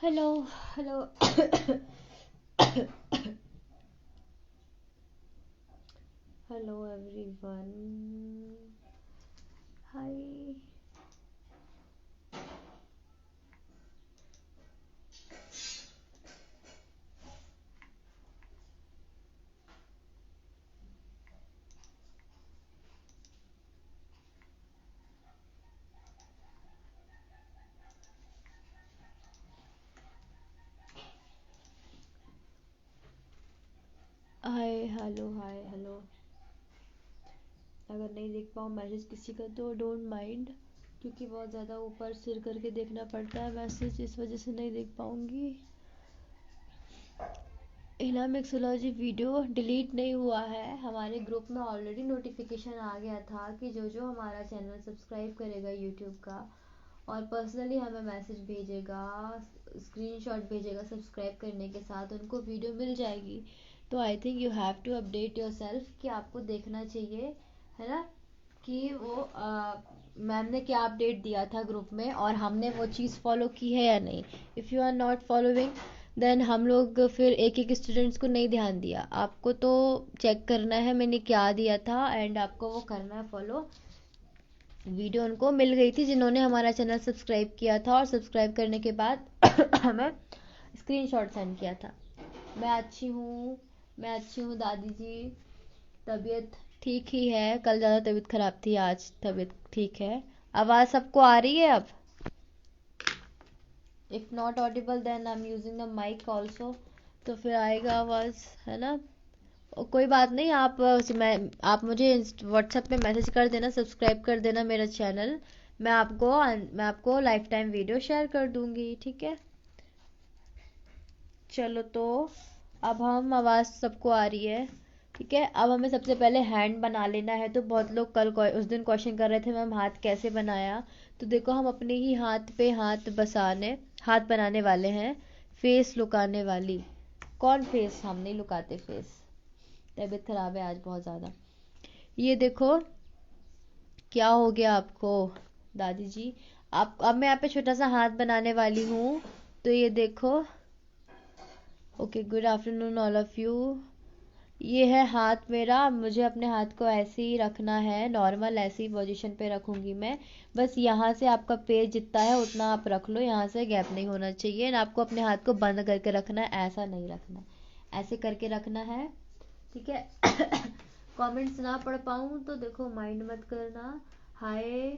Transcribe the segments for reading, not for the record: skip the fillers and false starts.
Hello, hello, hello everyone. Hi. Hi hello hi hello. अगर नहीं देख पाऊँ मैसेज किसी का तो डोंट माइंड, क्योंकि बहुत ज़्यादा ऊपर सिर करके देखना पड़ता है मैसेज, इस वजह से नहीं देख पाऊँगी। इनामिक्सोलॉजी वीडियो डिलीट नहीं हुआ है, हमारे ग्रुप में ऑलरेडी नोटिफिकेशन आ गया था कि जो जो हमारा चैनल सब्सक्राइब करेगा यूट्यूब का और पर्सनली हमें मैसेज भेजेगा, स्क्रीनशॉट भेजेगा सब्सक्राइब करने के साथ, उनको वीडियो मिल जाएगी। तो I think you have to update yourself कि आपको देखना चाहिए, है ना, कि वो मैम ने क्या अपडेट दिया था ग्रुप में और हमने वो चीज़ फॉलो की है या नहीं। If you are not following then हम लोग फिर एक एक स्टूडेंट्स को नहीं ध्यान दिया, आपको तो चेक करना है मैंने क्या दिया था एंड आपको वो करना है फॉलो। वीडियो उनको मिल गई थी जिन्होंने हमारा चैनल सब्सक्राइब किया था और सब्सक्राइब करने के बाद हमें स्क्रीनशॉट सेंड किया था। मैं अच्छी हूँ, मैं अच्छी हूँ दादी जी। तबीयत ठीक ही है, कल ज़्यादा तबीयत खराब थी, आज तबीयत ठीक है। आवाज़ सबको आ रही है अब? If not audible then I am using the mic also, तो फिर आएगा आवाज़, है ना। और कोई बात नहीं, आप मुझे व्हाट्सएप पे मैसेज कर देना, सब्सक्राइब कर देना मेरा चैनल। मैं आपको लाइफ टाइम वीडियो शेयर कर दूंगी, ठीक है। चलो तो अब हम आवाज़ सबको आ रही है, ठीक है। अब हमें सबसे पहले हैंड बना लेना है। तो बहुत लोग उस दिन क्वेश्चन कर रहे थे मैम हाथ कैसे बनाया। तो देखो हम अपने ही हाथ पे हाथ बनाने वाले हैं। फेस लुकाने वाली, कौन फेस, हम नहीं लुकाते फेस, तबीयत खराब है आज बहुत ज़्यादा। ये देखो क्या हो गया आपको दादी जी। आप अब मैं यहाँ पे छोटा सा हाथ बनाने वाली हूँ। तो ये देखो, okay, good afternoon all of you. ये है हाथ मेरा, मुझे अपने हाथ को ऐसे ही रखना है, नॉर्मल ऐसी ही पोजीशन पे रखूंगी मैं। बस यहाँ से आपका पेज जितना है उतना आप रख लो, यहाँ से गैप नहीं होना चाहिए। आपको अपने हाथ को बंद करके रखना है, ऐसा नहीं रखना, ऐसे करके रखना है, ठीक है। कमेंट्स ना पढ़ पाऊँ तो देखो माइंड मत करना। हाय,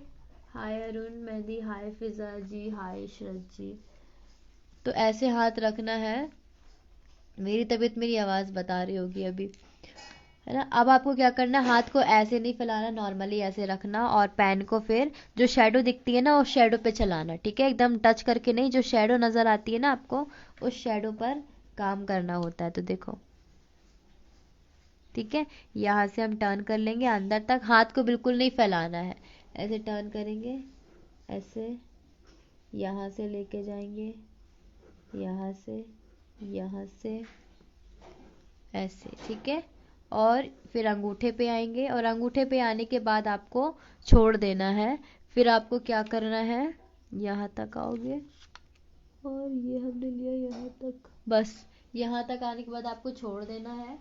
हाय अरुण मेहंदी, हाय फिजा जी, हाय शरद जी। तो ऐसे हाथ रखना है। मेरी तबीयत मेरी आवाज़ बता रही होगी अभी, है ना। अब आपको क्या करना है, हाथ को ऐसे नहीं फैलाना, नॉर्मली ऐसे रखना और पेन को फिर जो शेडो दिखती है ना उस शेडो पे चलाना, ठीक है। एकदम टच करके नहीं, जो शेडो नज़र आती है ना आपको उस शेडो पर काम करना होता है। तो देखो, ठीक है। यहाँ से हम टर्न कर लेंगे अंदर तक, हाथ को बिल्कुल नहीं फैलाना है, ऐसे टर्न करेंगे, ऐसे, यहाँ से लेके जाएंगे, यहाँ से, यहाँ से, ऐसे, ठीक है। और फिर अंगूठे पे आएंगे और अंगूठे पे आने के बाद आपको छोड़ देना है। फिर आपको क्या करना है, यहाँ तक आओगे और ये हमने लिया यहाँ तक, बस यहाँ तक आने के बाद आपको छोड़ देना है।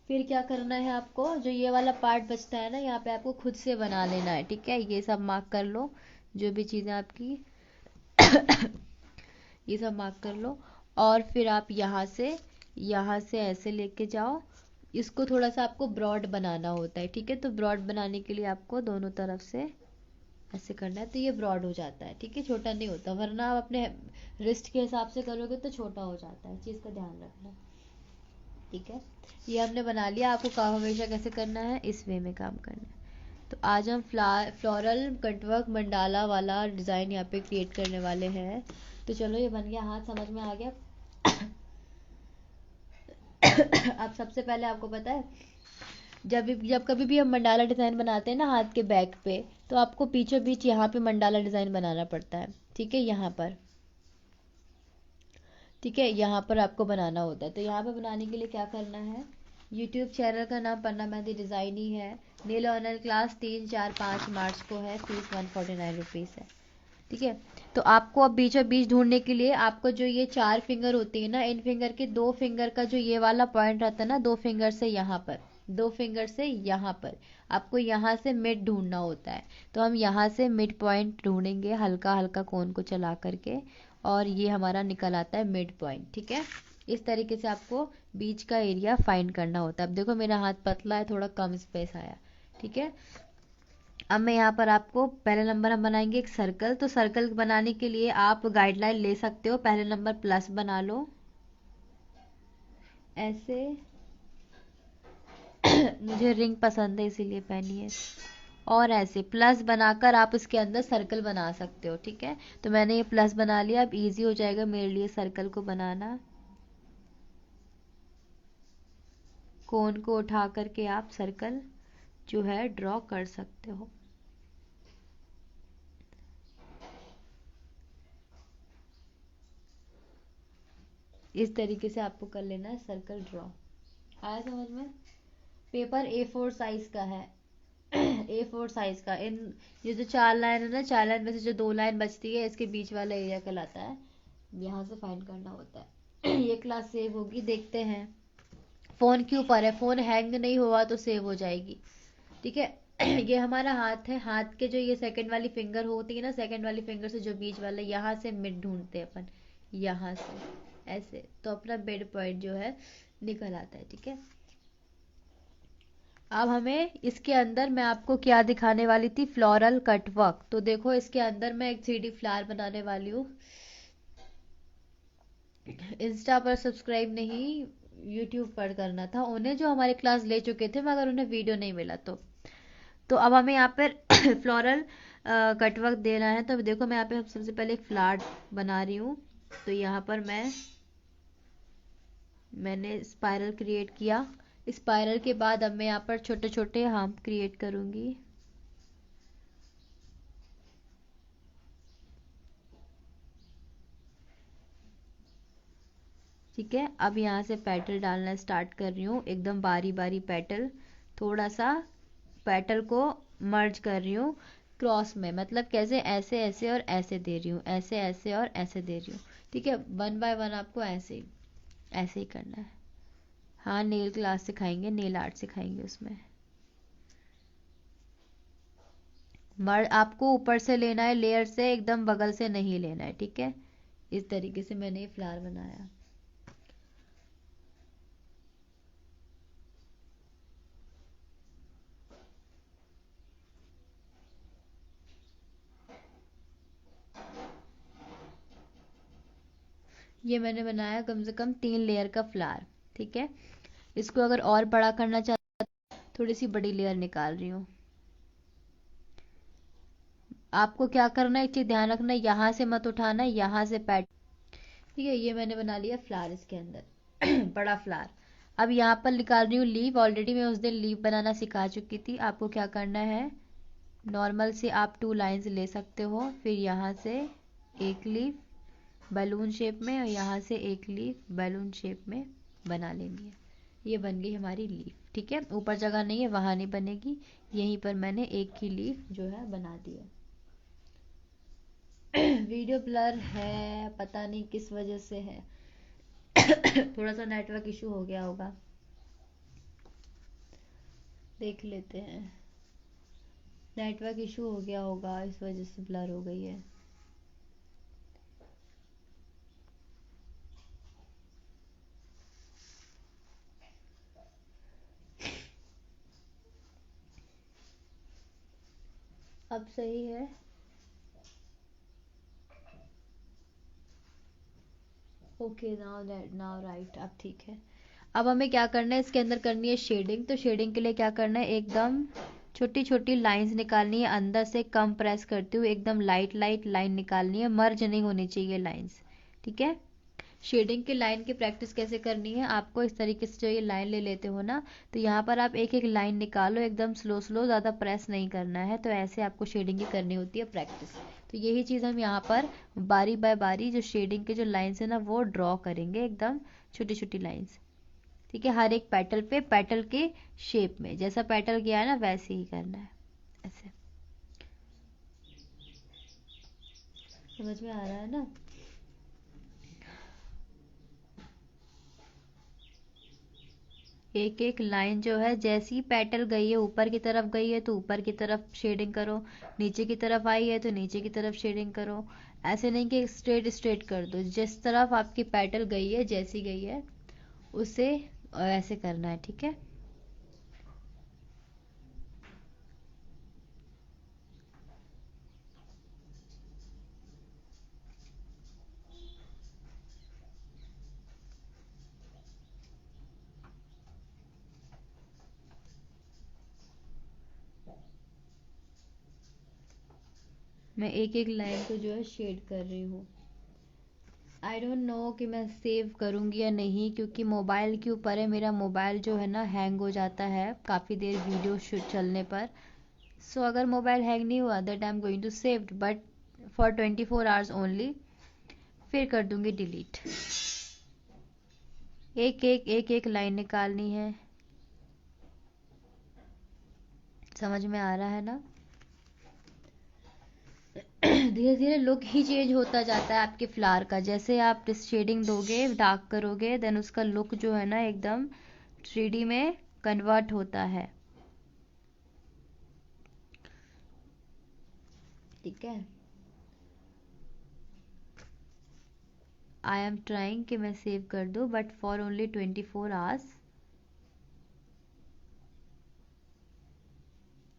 फिर क्या करना है, आपको जो ये वाला पार्ट बचता है ना यहाँ पे आपको खुद से बना लेना है, ठीक है। ये सब मार्क कर लो, जो भी चीज़ें आपकी ये सब मार्क कर लो। और फिर आप यहाँ से ऐसे लेके जाओ। इसको थोड़ा सा आपको ब्रॉड बनाना होता है, ठीक है। तो ब्रॉड बनाने के लिए आपको दोनों तरफ से ऐसे करना है, तो ये ब्रॉड हो जाता है, ठीक है। छोटा नहीं होता, वरना आप अपने रिस्ट के हिसाब से करोगे तो छोटा हो जाता है, चीज़ का ध्यान रखना, ठीक है। ये हमने बना लिया। आपको काम हमेशा कैसे करना है, इस वे में काम करना है। तो आज हम फ्लोरल कटवर्क मंडाला वाला डिज़ाइन यहाँ पे क्रिएट करने वाले हैं। तो चलो ये बन गया, हाथ समझ में आ गया। अब सबसे पहले आपको पता है, जब कभी भी हम मंडाला डिज़ाइन बनाते हैं ना हाथ के बैक पे, तो आपको पीछे बीच यहाँ पे मंडाला डिज़ाइन बनाना पड़ता है, ठीक है। यहाँ पर, ठीक है, यहाँ पर आपको बनाना होता है। तो यहाँ पे बनाने के लिए क्या करना है, यूट्यूब चैनल का नाम पन्ना मेहंदी डिज़ाइन ही है। नील ऑनलाइन क्लास 3, 4, 5 मार्च को है, फीस 149 रुपीज़ है, ठीक है। तो आपको अब बीचों बीच ढूंढने के लिए आपको जो ये 4 फिंगर होती है ना, इन फिंगर के 2 फिंगर का जो ये वाला पॉइंट रहता है ना, 2 फिंगर से यहाँ पर, 2 फिंगर से यहाँ पर, आपको यहाँ से मिड ढूंढना होता है। तो हम यहाँ से मिड पॉइंट ढूंढेंगे हल्का हल्का कोन को चला करके, और ये हमारा निकल आता है मिड पॉइंट। ठीक है, इस तरीके से आपको बीच का एरिया फाइंड करना होता है। अब देखो मेरा हाथ पतला है, थोड़ा कम स्पेस आया। ठीक है, अब मैं यहाँ पर आपको पहले नंबर हम बनाएंगे एक सर्कल। तो सर्कल बनाने के लिए आप गाइडलाइन ले सकते हो। पहले नंबर प्लस बना लो ऐसे। मुझे रिंग पसंद है इसीलिए पहनी है। और ऐसे प्लस बनाकर आप इसके अंदर सर्कल बना सकते हो। ठीक है, तो मैंने ये प्लस बना लिया। अब इजी हो जाएगा मेरे लिए सर्कल को बनाना। कोन को उठा करके आप सर्कल जो है ड्रॉ कर सकते हो। इस तरीके से आपको कर लेना है सर्कल ड्रॉ। आया समझ में? पेपर A4 साइज का है। A4 साइज का। इन ये जो 4 लाइन है ना, 4 लाइन में से जो 2 लाइन बचती है, इसके बीच वाला एरिया कहलाता है। यहाँ से फाइंड करना होता है। ये क्लास सेव होगी, देखते हैं। फोन के ऊपर है, फोन हैंग नहीं हुआ तो सेव हो जाएगी। ठीक है। ये हमारा हाथ है। हाथ के जो ये सेकंड वाली फिंगर होती है ना, सेकंड वाली फिंगर से जो बीच वाला, यहाँ से मिड ढूंढते हैं अपन, यहाँ से ऐसे, तो अपना मिड पॉइंट जो है निकल आता है। ठीक है, अब हमें इसके अंदर मैं आपको क्या दिखाने वाली थी, फ्लोरल कटवर्क। तो देखो इसके अंदर मैं एक 3D फ्लावर बनाने वाली हूँ। इंस्टा पर सब्सक्राइब नहीं, यूट्यूब पर करना था उन्हें, जो हमारे क्लास ले चुके थे, मगर उन्हें वीडियो नहीं मिला। तो अब हमें यहाँ पर फ्लोरल कटवर्क देना है। तो देखो मैं यहाँ पे सबसे पहले एक फ्लावर बना रही हूँ। तो यहाँ पर मैंने स्पाइरल क्रिएट किया। स्पाइरल के बाद अब मैं यहाँ पर छोटे छोटे हार्म क्रिएट करूंगी। ठीक है, अब यहाँ से पेटल डालना स्टार्ट कर रही हूँ, एकदम बारी बारी पेटल। थोड़ा सा पेटल को मर्ज कर रही हूँ क्रॉस में, मतलब कैसे, ऐसे ऐसे और ऐसे दे रही हूँ, ऐसे ऐसे और ऐसे दे रही हूँ। ठीक है, 1 बाय 1 आपको ऐसे ही करना है। हाँ, नेल क्लास सिखाएंगे, नेल आर्ट सिखाएंगे उसमें। मर्ज आपको ऊपर से लेना है, लेयर से, एकदम बगल से नहीं लेना है। ठीक है, इस तरीके से मैंने ये फ्लावर बनाया। ये मैंने बनाया कम से कम 3 लेयर का फ्लावर। ठीक है, इसको अगर और बड़ा करना चाहते, थोड़ी सी बड़ी लेयर निकाल रही हूँ। आपको क्या करना है, एक चीज ध्यान रखना, यहाँ से मत उठाना, यहाँ से पैट। ठीक है, ये मैंने बना लिया फ्लावर इसके अंदर। बड़ा फ्लावर। अब यहाँ पर निकाल रही हूँ लीफ। ऑलरेडी मैं उस दिन लीफ बनाना सिखा चुकी थी। आपको क्या करना है, नॉर्मल से आप 2 लाइंस ले सकते हो, फिर यहाँ से एक लीफ बैलून शेप में, और यहाँ से एक लीफ बैलून शेप में बना लेनी है। ये बन गई हमारी लीफ। ठीक है, ऊपर जगह नहीं है, वहां नहीं बनेगी, यहीं पर मैंने एक ही लीफ जो है बना दी है। वीडियो ब्लर है, पता नहीं किस वजह से है। थोड़ा सा नेटवर्क इशू हो गया होगा, देख लेते हैं। नेटवर्क इशू हो गया होगा, इस वजह से ब्लर हो गई है। अब सही है। ओके, नाउ राइट, अब ठीक है। अब हमें क्या करना है, इसके अंदर करनी है शेडिंग। तो शेडिंग के लिए क्या करना है, एकदम छोटी छोटी लाइंस निकालनी है, अंदर से कम प्रेस करते हुए एकदम लाइट लाइट लाइन निकालनी है, मर्ज नहीं होनी चाहिए लाइंस। ठीक है, शेडिंग की लाइन की प्रैक्टिस कैसे करनी है, आपको इस तरीके से जो ये लाइन ले लेते हो ना, तो यहाँ पर आप एक एक लाइन निकालो, एकदम स्लो स्लो, ज़्यादा प्रेस नहीं करना है। तो ऐसे आपको शेडिंग की करनी होती है प्रैक्टिस। तो यही चीज़ हम यहाँ पर बारी बाय बारी जो शेडिंग के जो लाइन्स है ना, वो ड्रॉ करेंगे, एकदम छोटी छोटी लाइन्स। ठीक है, हर एक पेटल पे, पेटल के शेप में, जैसा पेटल गया है ना वैसे ही करना है, ऐसे। समझ में आ रहा है ना? एक एक लाइन जो है जैसी पेटल गई है ऊपर की तरफ गई है तो ऊपर की तरफ शेडिंग करो, नीचे की तरफ आई है तो नीचे की तरफ शेडिंग करो। ऐसे नहीं कि स्ट्रेट स्ट्रेट कर दो, जिस तरफ आपकी पेटल गई है जैसी गई है उसे ऐसे करना है, ठीक है। मैं एक एक लाइन को जो है शेड कर रही हूँ। आई डोंट नो कि मैं सेव करूँगी या नहीं, क्योंकि मोबाइल के ऊपर है। मेरा मोबाइल जो है ना हैंग हो जाता है काफ़ी देर वीडियो शूट चलने पर। सो अगर मोबाइल हैंग नहीं हुआ that I am going to save, but for 24 hours only, फिर कर दूंगी डिलीट। एक एक लाइन निकालनी है। समझ में आ रहा है ना? धीरे धीरे लुक ही चेंज होता जाता है आपके फ्लावर का। जैसे आप शेडिंग दोगे, डार्क करोगे, देन उसका लुक जो है ना एकदम 3D में कन्वर्ट होता है, ठीक है। आई एम ट्राइंग कि मैं सेव कर दूं, बट फॉर ओनली 24 आवर्स।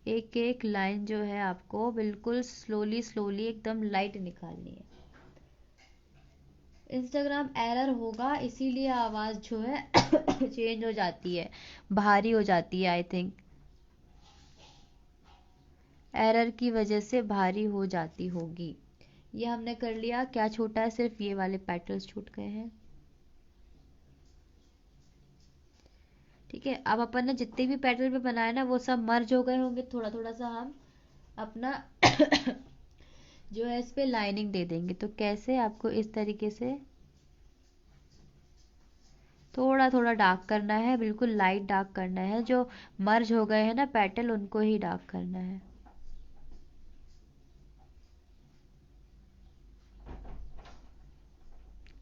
एक एक लाइन जो है आपको बिल्कुल स्लोली स्लोली एकदम लाइट निकालनी है। इंस्टाग्राम एरर होगा, इसीलिए आवाज़ जो है चेंज हो जाती है, भारी हो जाती है। आई थिंक एरर की वजह से भारी हो जाती होगी। ये हमने कर लिया। क्या छूटा है? सिर्फ ये वाले पेटल्स छूट गए हैं, ठीक है। अब अपन ने जितने भी पेटल पे बनाए ना वो सब मर्ज हो गए होंगे। थोड़ा थोड़ा सा हम अपना जो है इस पे लाइनिंग दे देंगे। तो कैसे? आपको इस तरीके से थोड़ा थोड़ा डार्क करना है, बिल्कुल लाइट डार्क करना है। जो मर्ज हो गए हैं ना पेटल, उनको ही डार्क करना है।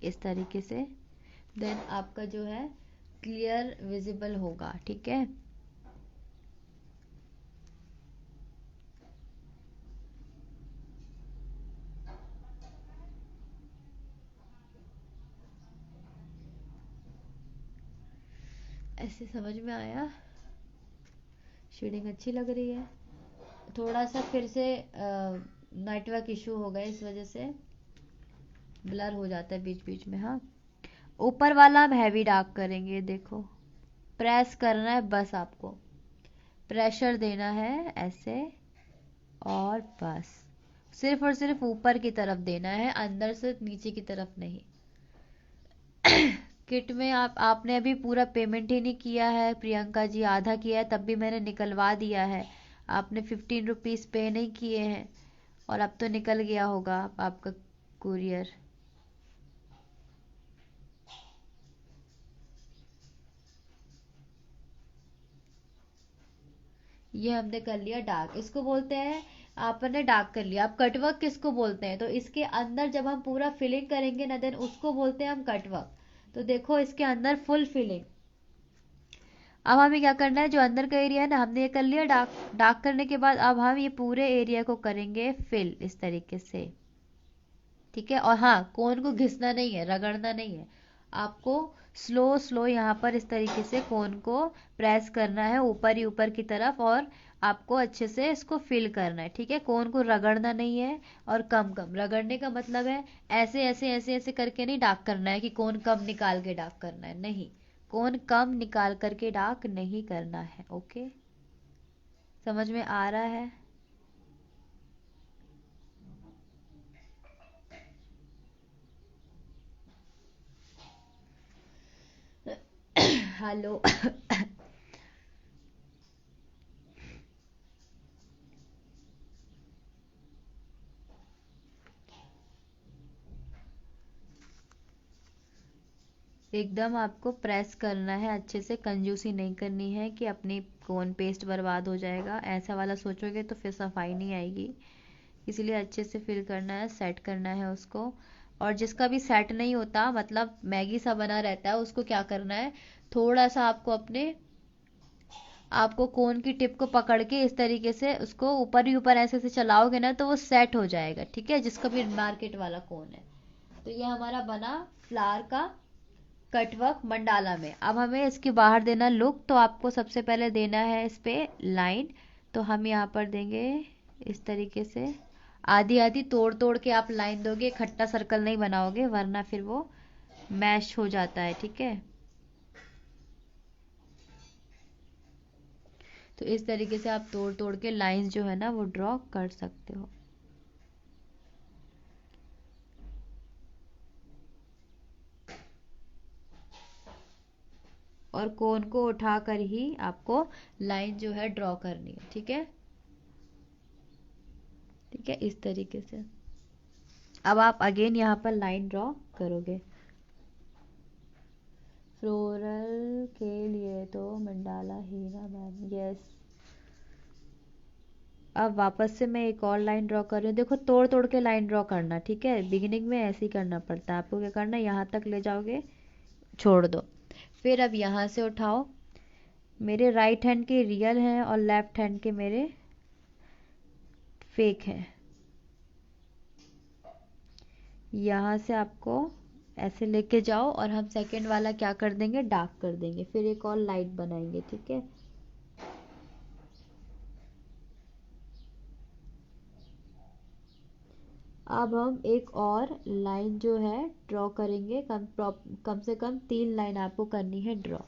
इस तरीके से देन आपका जो है क्लियर विजिबल होगा, ठीक है। ऐसे समझ में आया? शेडिंग अच्छी लग रही है। थोड़ा सा फिर से नेटवर्क इशू हो गया, इस वजह से ब्लर हो जाता है बीच बीच में। हाँ, ऊपर वाला हम हैवी डार्क करेंगे। देखो, प्रेस करना है बस, आपको प्रेशर देना है ऐसे, और बस सिर्फ और सिर्फ ऊपर की तरफ देना है, अंदर से नीचे की तरफ नहीं। किट में आपने अभी पूरा पेमेंट ही नहीं किया है प्रियंका जी, आधा किया है तब भी मैंने निकलवा दिया है। आपने 15 रुपीज़ पे नहीं किए हैं और अब तो निकल गया होगा आपका कुरियर। ये हमने कर लिया डार्क, इसको बोलते हैं। आपने डार्क कर लिया। अब कटवर्क किसको बोलते हैं? तो इसके अंदर जब हम पूरा फिलिंग करेंगे ना, देन उसको बोलते हैं हम कटवर्क। तो देखो इसके अंदर फुल फिलिंग। अब हमें क्या करना है, जो अंदर का एरिया है ना हमने ये कर लिया डार्क। डार्क करने के बाद अब हम ये पूरे एरिया को करेंगे फिल इस तरीके से, ठीक है। और हाँ, कोन को घिसना नहीं है, रगड़ना नहीं है आपको। स्लो स्लो यहाँ पर इस तरीके से कोन को प्रेस करना है ऊपर ही ऊपर की तरफ, और आपको अच्छे से इसको फिल करना है, ठीक है। कोन को रगड़ना नहीं है, और कम कम रगड़ने का मतलब है ऐसे ऐसे ऐसे ऐसे करके नहीं डार्क करना है कि कोन कम निकाल के डार्क करना है, नहीं। कोन कम निकाल करके डार्क नहीं करना है, ओके। समझ में आ रहा है? हेलो। एकदम आपको प्रेस करना है अच्छे से, कंजूसी नहीं करनी है कि अपनी कोन पेस्ट बर्बाद हो जाएगा। ऐसा वाला सोचोगे तो फिर सफाई नहीं आएगी। इसलिए अच्छे से फिल करना है, सेट करना है उसको। और जिसका भी सेट नहीं होता, मतलब मैगी सा बना रहता है, उसको क्या करना है, थोड़ा सा आपको कोन की टिप को पकड़ के इस तरीके से उसको ऊपर ही ऊपर ऐसे से चलाओगे ना, तो वो सेट हो जाएगा, ठीक है, जिसका भी मार्केट वाला कोन है। तो ये हमारा बना फ्लावर का कटवर्क मंडाला में। अब हमें इसके बाहर देना लुक, तो आपको सबसे पहले देना है इस पे लाइन। तो हम यहाँ पर देंगे इस तरीके से, आधी आधी तोड़ तोड़ के आप लाइन दोगे, इकट्ठा सर्कल नहीं बनाओगे वरना फिर वो मैश हो जाता है, ठीक है। तो इस तरीके से आप तोड़ तोड़ के लाइंस जो है ना वो ड्रॉ कर सकते हो। और कोन को उठाकर ही आपको लाइन जो है ड्रॉ करनी है, ठीक है, ठीक है, इस तरीके से। अब आप अगेन यहाँ पर लाइन ड्रॉ करोगे। फ्लोरल के लिए तो मंडाला ही ना मैम, यस। अब वापस से मैं एक और लाइन ड्रॉ कर रही हूँ, देखो तोड़ तोड़ के लाइन ड्रॉ करना, ठीक है, बिगिनिंग में ऐसे ही करना पड़ता है आपको। क्या करना है, यहाँ तक ले जाओगे, छोड़ दो, फिर अब यहाँ से उठाओ। मेरे राइट हैंड के रियल हैं और लेफ्ट हैंड के मेरे फेक हैं। यहाँ से आपको ऐसे लेके जाओ और हम सेकंड वाला क्या कर देंगे, डार्क कर देंगे, फिर एक और लाइट बनाएंगे, ठीक है। अब हम एक और लाइन जो है ड्रॉ करेंगे, कम से कम 3 लाइन आपको करनी है ड्रॉ।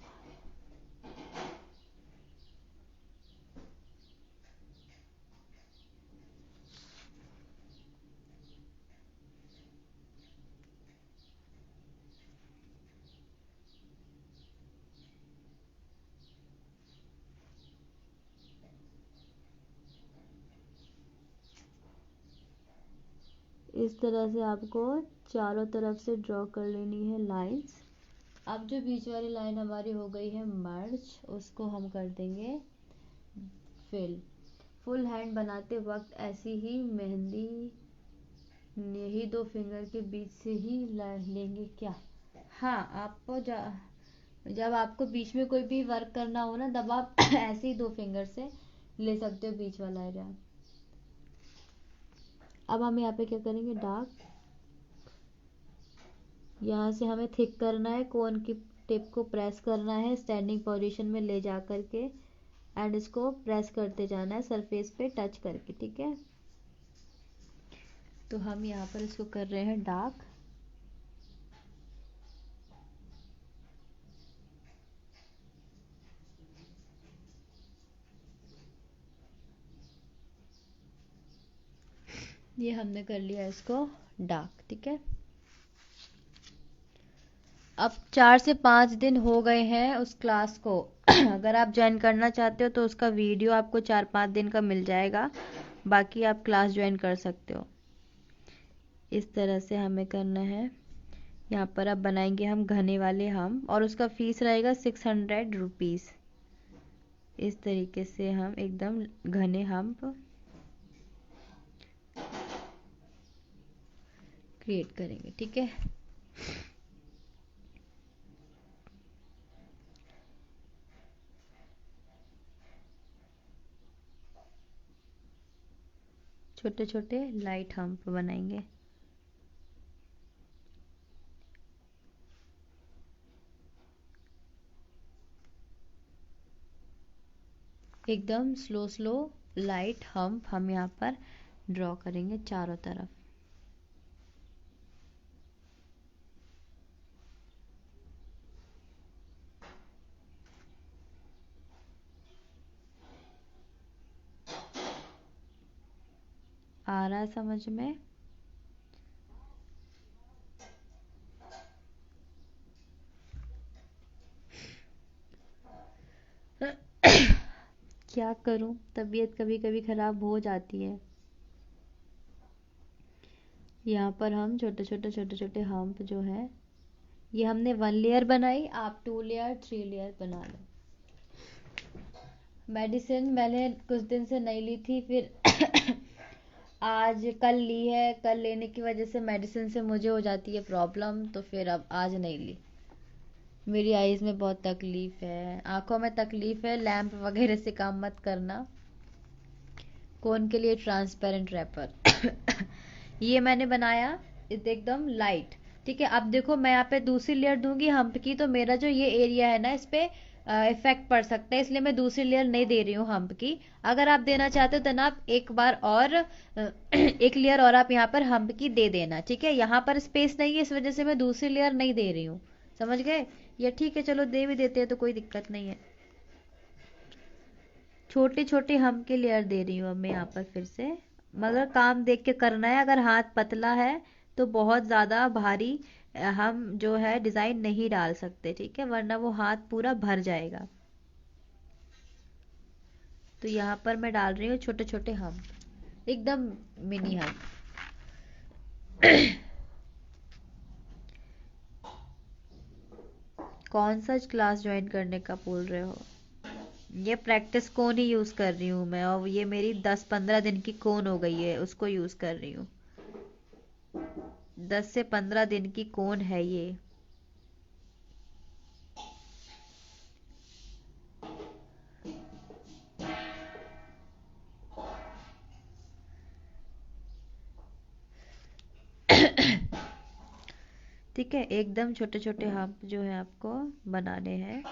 इस तरह से आपको चारों तरफ से ड्रॉ कर लेनी है लाइंस। अब जो बीच वाली लाइन हमारी हो गई है मर्ज, उसको हम कर देंगे फिल। फुल हैंड बनाते वक्त ऐसी ही मेहंदी यही 2 फिंगर के बीच से ही लेंगे क्या। हाँ, आपको जब आपको बीच में कोई भी वर्क करना हो ना, तब आप ऐसे ही 2 फिंगर से ले सकते हो बीच वाला एरिया। अब हम यहाँ पे क्या करेंगे, डार्क। यहाँ से हमें थिक करना है, कोन की टिप को प्रेस करना है स्टैंडिंग पोजीशन में ले जा करके, एंड इसको प्रेस करते जाना है सरफेस पे टच करके, ठीक है। तो हम यहाँ पर इसको कर रहे हैं डार्क। ये हमने कर लिया इसको डार्क, ठीक है। अब 4 से 5 दिन हो गए हैं उस क्लास को। अगर आप ज्वाइन करना चाहते हो तो उसका वीडियो आपको 4-5 दिन का मिल जाएगा, बाकी आप क्लास ज्वाइन कर सकते हो। इस तरह से हमें करना है। यहाँ पर अब बनाएंगे हम घने वाले हम, और उसका फीस रहेगा 600 रुपीज़। इस तरीके से हम एकदम घने हम क्रिएट करेंगे, ठीक है। छोटे छोटे लाइट हम्प बनाएंगे। एकदम स्लो स्लो लाइट हम्प हम यहाँ पर ड्रॉ करेंगे चारों तरफ। आ रहा है समझ में? क्या करूं, तबीयत कभी कभी खराब हो जाती है। यहाँ पर हम छोटे छोटे हम्प जो है, ये हमने 1 लेयर बनाई, आप 2 लेयर 3 लेयर बना लो। मेडिसिन मैंने कुछ दिन से नहीं ली थी, फिर आज कल ली है, कल लेने की वजह से मेडिसिन से मुझे हो जाती है प्रॉब्लम, तो फिर अब आज नहीं ली। मेरी आईज में बहुत तकलीफ है, आंखों में तकलीफ है, लैंप वगैरह से काम मत करना। कौन के लिए ट्रांसपेरेंट रैपर ये मैंने बनाया एकदम लाइट। ठीक है, अब देखो मैं यहाँ पे दूसरी लेयर दूंगी हम्प की, तो मेरा जो ये एरिया है ना इस पे इफेक्ट पड़ सकता है, इसलिए मैं दूसरी लेयर नहीं दे रही हूँ हम्प की। अगर आप देना चाहते हो तो ना आप एक बार और एक लेयर और आप यहाँ पर हम्प की दे देना। ठीक है, यहाँ पर स्पेस नहीं है, इस वजह से मैं दूसरी लेयर नहीं दे रही हूँ। समझ गए? ये ठीक है, चलो दे भी देते हैं तो कोई दिक्कत नहीं है। छोटे छोटे हम के लेयर दे रही हूँ अब मैं यहाँ पर फिर से। मगर काम देख के करना है, अगर हाथ पतला है तो बहुत ज़्यादा भारी हम जो है डिज़ाइन नहीं डाल सकते, ठीक है, वरना वो हाथ पूरा भर जाएगा। तो यहाँ पर मैं डाल रही हूँ छोटे छोटे हम, एकदम मिनी हम। कौन सा क्लास ज्वाइन करने का बोल रहे हो? ये प्रैक्टिस कोन ही यूज कर रही हूँ मैं, और ये मेरी 10-15 दिन की कोन हो गई है, उसको यूज कर रही हूँ। 10 से 15 दिन की कोन है ये। ठीक है, एकदम छोटे छोटे हम्प जो है आपको बनाने हैं।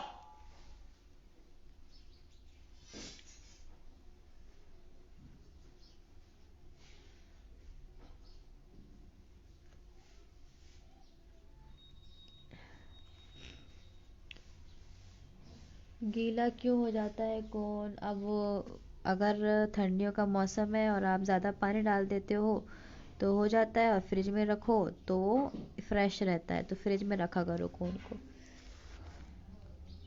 गीला क्यों हो जाता है कोन? अब वो अगर ठंडियों का मौसम है और आप ज़्यादा पानी डाल देते हो तो हो जाता है, और फ्रिज में रखो तो वो फ्रेश रहता है, तो फ्रिज में रखा करो कोन को।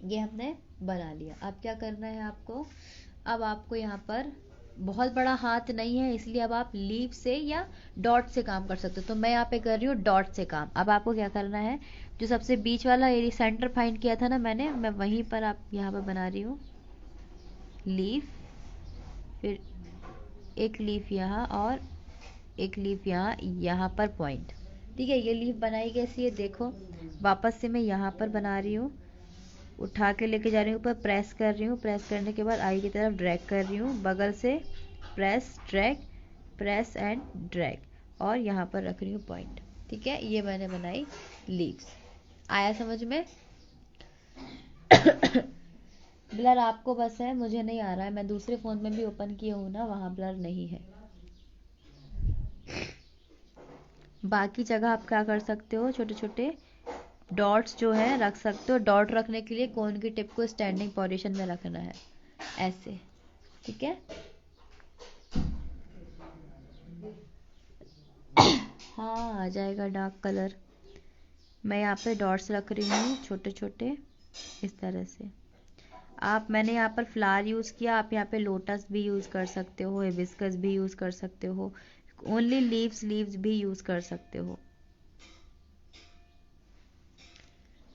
ये हमने बना लिया। अब क्या करना है आपको? अब आपको यहाँ पर बहुत बड़ा हाथ नहीं है, इसलिए अब आप लीफ से या डॉट से काम कर सकते हो, तो मैं यहाँ पे कर रही हूँ डॉट से काम। अब आपको क्या करना है, जो सबसे बीच वाला एरिया सेंटर फाइंड किया था ना मैंने, मैं वहीं पर आप यहाँ पर बना रही हूँ लीफ, फिर एक लीफ यहाँ और एक लीफ यहाँ, यहाँ पर पॉइंट। ठीक है, ये लीफ बनाई कैसी है देखो। वापस से मैं यहाँ पर बना रही हूँ, उठा के लेके जा रही हूँ ऊपर, प्रेस कर रही हूँ, प्रेस करने के बाद आई की तरफ ड्रैग कर रही हूँ, बगल से press drag, press and drag, और यहाँ पर रख रही हूँ पॉइंट। ठीक है, ये मैंने बनाई लीव्स। आया समझ में? ब्लर आपको बस है, मुझे नहीं आ रहा है, मैं दूसरे फ़ोन में भी ओपन किया हूँ ना, वहाँ ब्लर नहीं है। बाकी जगह आप क्या कर सकते हो, छोटे छोटे डॉट्स जो है रख सकते हो। डॉट रखने के लिए कोन की टिप को स्टैंडिंग पोजीशन में रखना है, ऐसे। ठीक है, हाँ आ जाएगा डार्क कलर। मैं यहाँ पे डॉट्स रख रही हूँ छोटे छोटे, इस तरह से। मैंने यहाँ पर फ्लावर यूज़ किया, आप यहाँ पे लोटस भी यूज़ कर सकते हो, हिबिस्कस भी यूज़ कर सकते हो, ओनली लीव्स लीव्स भी यूज़ कर सकते हो।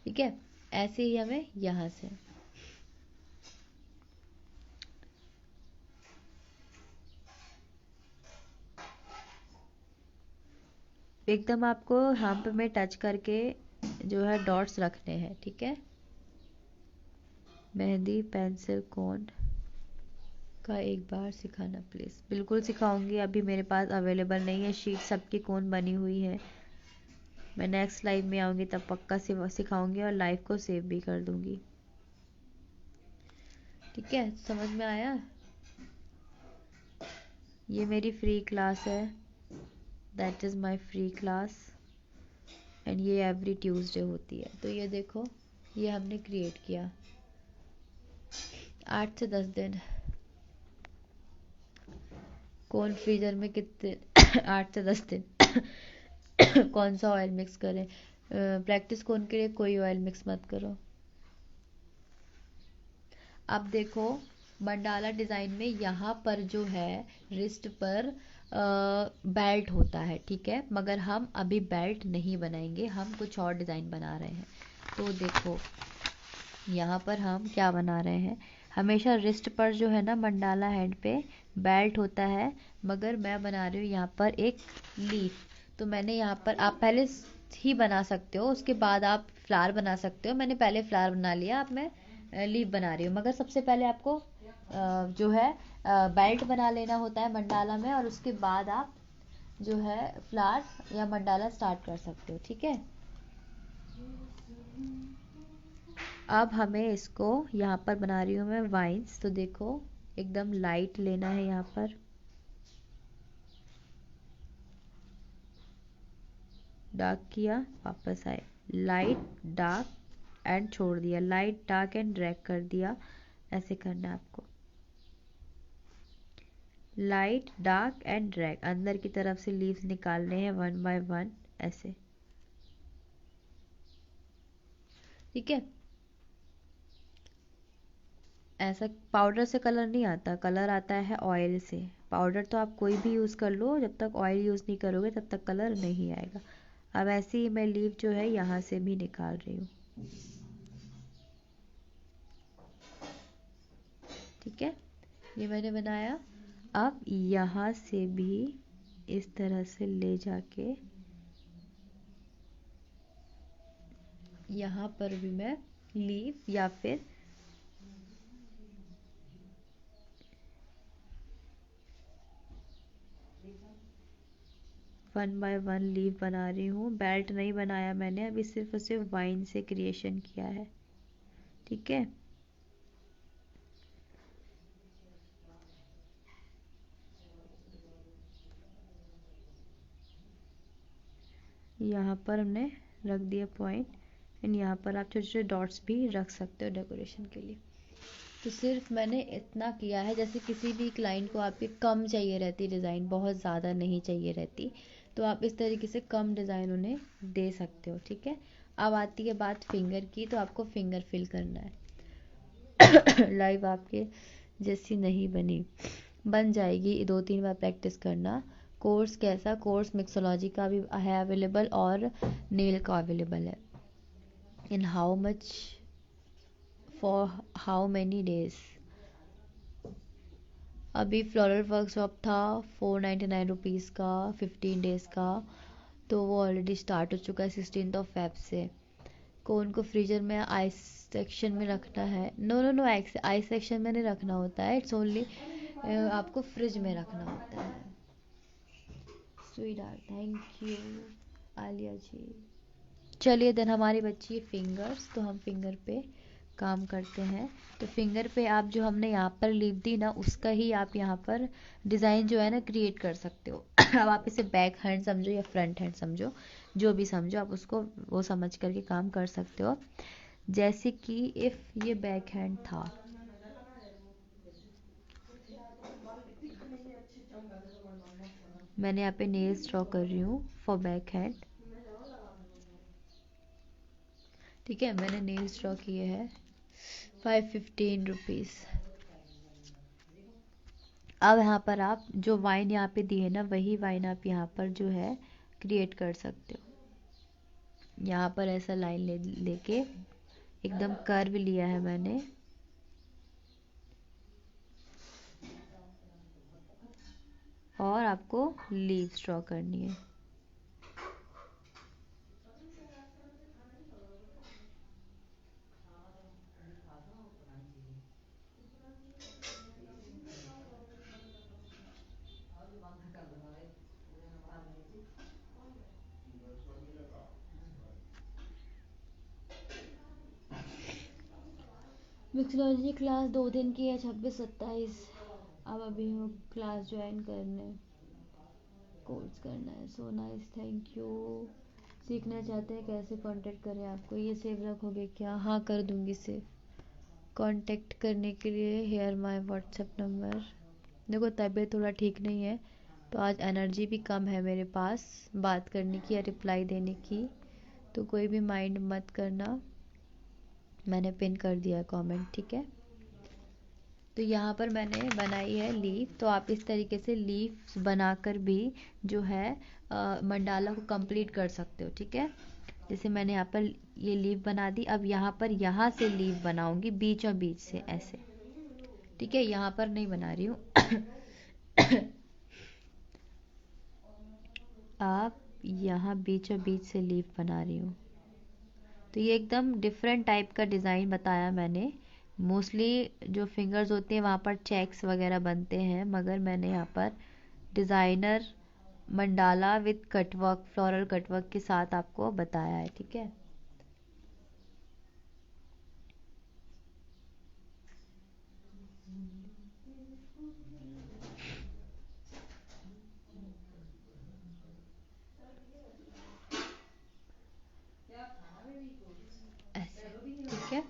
ठीक है, ऐसे ही हमें यहाँ से एकदम आपको हम्प में टच करके जो है डॉट्स रखने हैं। ठीक है, मेहंदी पेंसिल कोन का एक बार सिखाना प्लीज़। बिल्कुल सिखाऊंगी, अभी मेरे पास अवेलेबल नहीं है शीट, सबकी कोन बनी हुई है। मैं नेक्स्ट लाइव में आऊँगी तब पक्का सिखाऊंगी, और लाइव को सेव भी कर दूंगी। ठीक है, समझ में आया? ये मेरी फ्री क्लास है, that is my free class, and ये एवरी ट्यूसडे होती है। तो ये देखो, ये हमने क्रिएट किया 8 से 10 दिन। कौन फ्रीजर में कितने 8 से 10 दिन कौन सा ऑयल मिक्स करें? प्रैक्टिस कौन के लिए कोई ऑयल मिक्स मत करो। अब देखो, मंडाला डिज़ाइन में यहाँ पर जो है रिस्ट पर बेल्ट होता है, ठीक है, मगर हम अभी बेल्ट नहीं बनाएंगे, हम कुछ और डिज़ाइन बना रहे हैं। तो देखो यहाँ पर हम क्या बना रहे हैं, हमेशा रिस्ट पर जो है ना मंडाला हैंड पे बेल्ट होता है, मगर मैं बना रही हूँ यहाँ पर एक लीफ। तो मैंने यहाँ पर, आप पहले ही बना सकते हो, उसके बाद आप फ्लावर बना सकते हो। मैंने पहले फ्लावर बना लिया, अब मैं लीफ बना रही हूँ। मगर सबसे पहले आपको जो है बेल्ट बना लेना होता है मंडाला में, और उसके बाद आप जो है फ्लावर या मंडाला स्टार्ट कर सकते हो। ठीक है, अब हमें इसको यहाँ पर बना रही हूँ मैं वाइन्स। तो देखो एकदम लाइट लेना है यहाँ पर, डार्क किया, वापस आए, लाइट डार्क एंड छोड़ दिया, लाइट डार्क एंड ड्रैग कर दिया। ऐसे करना है आपको, लाइट डार्क एंड ड्रैग, अंदर की तरफ से लीव्स निकालने हैं 1 बाय 1 ऐसे। ठीक है, ऐसा पाउडर से कलर नहीं आता, कलर आता है ऑयल से। पाउडर तो आप कोई भी यूज़ कर लो, जब तक ऑयल यूज़ नहीं करोगे तब तक कलर नहीं आएगा। अब ऐसे ही मैं लीफ जो है यहाँ से भी निकाल रही हूँ। ठीक है, ये मैंने बनाया। अब यहाँ से भी इस तरह से ले जाके यहाँ पर भी मैं लीफ या फिर वन बाय वन लीफ बना रही हूँ। बेल्ट नहीं बनाया मैंने, अभी सिर्फ और सिर्फ वाइन से क्रिएशन किया है। ठीक है, यहाँ पर हमने रख दिया पॉइंट, एंड यहाँ पर आप छोटे छोटे डॉट्स भी रख सकते हो डेकोरेशन के लिए। तो सिर्फ मैंने इतना किया है। जैसे किसी भी क्लाइंट को आपके कम चाहिए रहती डिज़ाइन, बहुत ज़्यादा नहीं चाहिए रहती, तो आप इस तरीके से कम डिज़ाइन उन्हें दे सकते हो। ठीक है, अब आती है बात फिंगर की, तो आपको फिंगर फिल करना है। लाइव आपके जैसी नहीं बनी, बन जाएगी, 2-3 बार प्रैक्टिस करना। कोर्स कैसा, कोर्स मिक्सोलॉजी का भी है अवेलेबल और नेल का अवेलेबल है। In how much, for how many days. अभी फ्लोरल वर्कशॉप था 499 रुपीज़ का, 15 डेज़ का, तो वो ऑलरेडी स्टार्ट हो चुका है 16 फेब से। कोन को फ्रीजर में आइस सेक्शन में रखना है। No no no, ice section में नहीं रखना होता है, इट्स ओनली आपको फ्रिज में रखना होता है। Sweet art, thank you Alia ji. चलिए देन, हमारी बच्ची है फिंगर्स, तो हम फिंगर पे काम करते हैं। तो फिंगर पे आप जो हमने यहाँ पर लीफ दी ना, उसका ही आप यहाँ पर डिज़ाइन जो है ना क्रिएट कर सकते हो। अब आप इसे बैक हैंड समझो या फ्रंट हैंड समझो, जो भी समझो आप उसको वो समझ करके काम कर सकते हो। जैसे कि इफ़ ये बैक हैंड था, मैंने यहाँ पे नेल्स ड्रॉ कर रही हूँ फॉर बैक हैंड। ठीक है, मैंने नेल्स ड्रॉ किए हैं 515 रुपीज़। अब यहाँ पर आप जो वाइन यहाँ पे दी है ना, वही वाइन आप यहाँ पर जो है क्रिएट कर सकते हो। यहाँ पर ऐसा लाइन लेके एकदम कर्व लिया है मैंने, और आपको लीव्स ड्रॉ करनी है। मिक्सोलॉजी क्लास 2 दिन की है, 26-27। अब अभी हम क्लास ज्वाइन करने, कोर्स करना है। So nice, thank you. सीखना चाहते हैं कैसे कांटेक्ट करें आपको, ये सेव रखोगे क्या? हाँ कर दूंगी सेव। कांटेक्ट करने के लिए हेयर माय व्हाट्सएप नंबर। देखो तबीयत थोड़ा ठीक नहीं है, तो आज एनर्जी भी कम है मेरे पास बात करने की या रिप्लाई देने की, तो कोई भी माइंड मत करना, मैंने पिन कर दिया कमेंट। ठीक है, तो यहाँ पर मैंने बनाई है लीफ, तो आप इस तरीके से लीफ बनाकर भी जो है मंडाला को कंप्लीट कर सकते हो। ठीक है, जैसे मैंने यहाँ पर ये लीफ बना दी, अब यहाँ पर यहाँ से लीफ बनाऊंगी बीचों बीच से ऐसे। ठीक है, यहाँ पर नहीं बना रही हूँ। आप यहाँ बीचों बीच से लीफ बना रही हूँ। तो ये एकदम डिफरेंट टाइप का डिज़ाइन बताया मैंने। मोस्टली जो फिंगर्स होते हैं वहाँ पर चेक्स वगैरह बनते हैं, मगर मैंने यहाँ पर designer mandala with cutwork, floral cutwork के साथ आपको बताया है, ठीक है। ऐसे, ठीक है।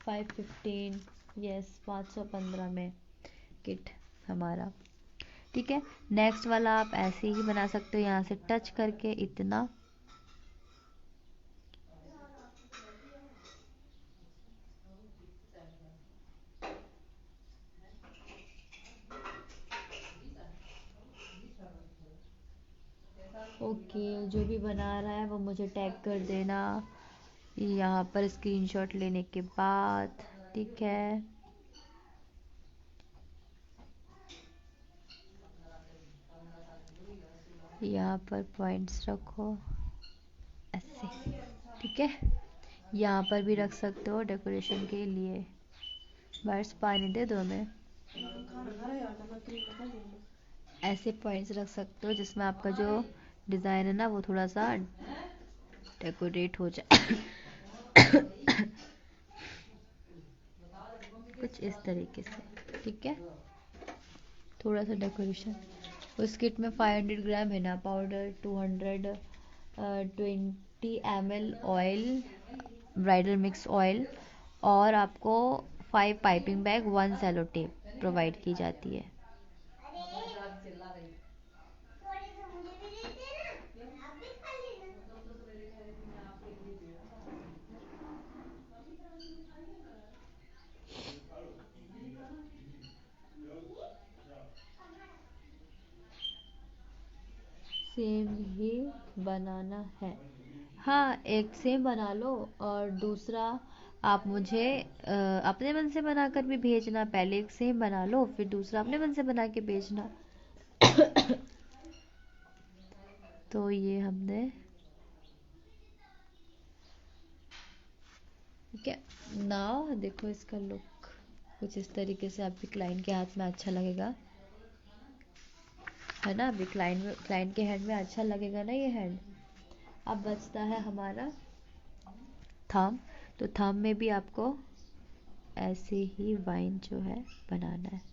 515, यस, 515 में किट हमारा, ठीक है। नेक्स्ट वाला आप ऐसे ही बना सकते हो, यहाँ से टच करके इतना। ओके, जो भी बना रहा है वो मुझे टैग कर देना यहाँ पर स्क्रीनशॉट लेने के बाद, ठीक है। यहाँ पर पॉइंट्स रखो ऐसे, ठीक है। यहाँ पर भी रख सकते हो डेकोरेशन के लिए। बस पानी दे दो हमें। ऐसे पॉइंट्स रख सकते हो जिसमें आपका जो डिज़ाइन है ना वो थोड़ा सा डेकोरेट हो जाए। कुछ इस तरीके से, ठीक है। थोड़ा सा डेकोरेशन। उस किट में 500 gram henna powder, 220 ml oil, bridal mix oil, और आपको 5 piping bag, 1 cello tape provide की जाती है। सेम ही बनाना है। हाँ, एक सेम बना लो और दूसरा आप मुझे अपने मन से बनाकर भी भेजना। पहले एक सेम बना लो, फिर दूसरा अपने मन से बना के भेजना। तो ये हमने, ठीक है। नाउ देखो इसका लुक कुछ इस तरीके से आपके क्लाइंट के हाथ में अच्छा लगेगा, है ना। अभी क्लाइंट के हैंड में अच्छा लगेगा ना ये हैंड। अब बचता है हमारा थंब। तो थंब में भी आपको ऐसे ही वाइन जो है बनाना है।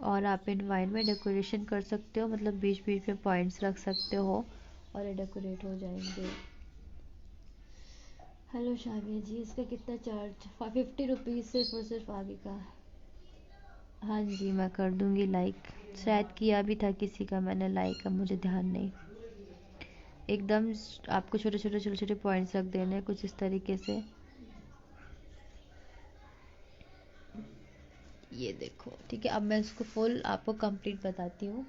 और आप इन वाइन में डेकोरेशन कर सकते हो, मतलब बीच बीच में पॉइंट्स रख सकते हो और ये डेकोरेट हो जाएंगे। हेलो शामिया जी, इसका कितना चार्ज? 50 रुपीज़ सिर्फ और सिर्फ आगे का। हाँ जी, मैं कर दूंगी लाइक। शायद किया भी था किसी का मैंने लाइक, अब मुझे ध्यान नहीं। एकदम आपको छोटे छोटे छोटे छोटे पॉइंट्स रख देने हैं कुछ इस तरीके से। ये देखो, ठीक है। अब मैं इसको फुल आपको कंप्लीट बताती हूँ,